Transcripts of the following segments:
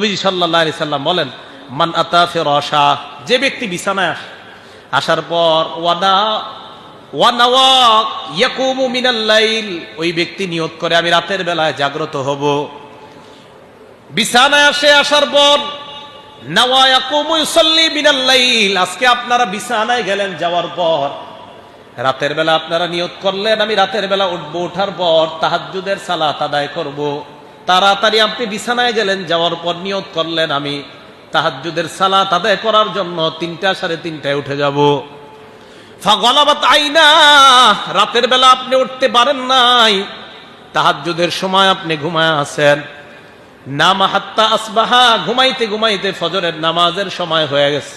নবী সাল্লাল্লাহু আলাইহি সাল্লাম বলেন, মান আতা ফিরাশা, যে ব্যক্তি বিছানায় আসার পর ওয়ানাওয়া ইয়াকুমু মিনাল লাইল, ওই ব্যক্তি নিয়ত করে আমি রাতের বেলায় জাগ্রত হব। বিছানায় আসার পর নাওয়া ইয়াকুমু ইউসাল্লি মিনাল লাইল, আজকে আপনারা বিছানায় গেলেন, যাওয়ার পর রাতের বেলা আপনারা নিয়ত করলেন আমি রাতের বেলা উঠবো, ওঠার পর তাহাজ্জুদের সালাত আদায় করব। তাড়াতাড়ি আপনি বিছানায় গেলেন, যাওয়ার পর নিয়ত করলেন আমি তাহাজ্জুদের সালাত আদায় করার জন্য 3টা 3:30টায় উঠে যাব। ফাগলাবাত আইনা, রাতের বেলা আপনি উঠতে পারেন নাই, তাহাজ্জুদের সময় আপনি ঘুমায় আছেন। নামা হাত্তা আসবাহা, ঘুমাইতে ঘুমাইতে ফজরের নামাজের সময় হয়ে গেছে,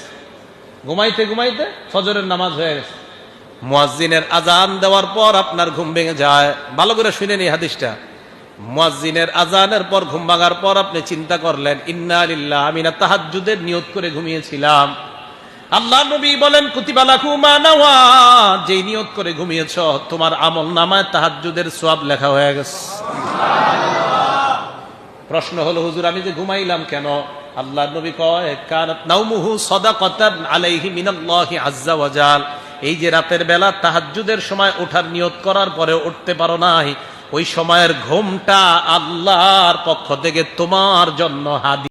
ঘুমাইতে ঘুমাইতে ফজরের নামাজ হয়ে গেছে। মুয়াজ্জিনের আজান দেওয়ার পর আপনার ঘুম ভেঙে যায়। ভালো করে শুনেন এই হাদিসটা। মুয়াজ্জিনের আজানের পর ঘুম ভাঙার পর আপনি চিন্তা করলেন, ইন্না লিল্লাহ, আমি না তাহাজ্জুদের নিয়ত করে ঘুমিয়েছিলাম। আল্লাহ নবী বলেন, কুতিবা লাকুম মা নাওয়া, যেই নিয়ত করে ঘুমিয়েছ তোমার আমল নামায় তাহাজ্জুদের সওয়াব লেখা হয়ে গেছে। প্রশ্ন হলো, হুজুর আমি যে ঘুমাইলাম কেন? আল্লাহ নবী কয়, কানাত নাওমুহু সাদাকাতান আলাইহি মিনাল্লাহি আযজা ওয়া জাল, এই যে রাতের বেলা তাহাজ্জুদের সময় ওঠার নিয়ত করার পরে উঠতে পারো নাই, ওই সময়ের ঘুমটা আল্লাহর পক্ষ থেকে তোমার জন্য হাদিয়া।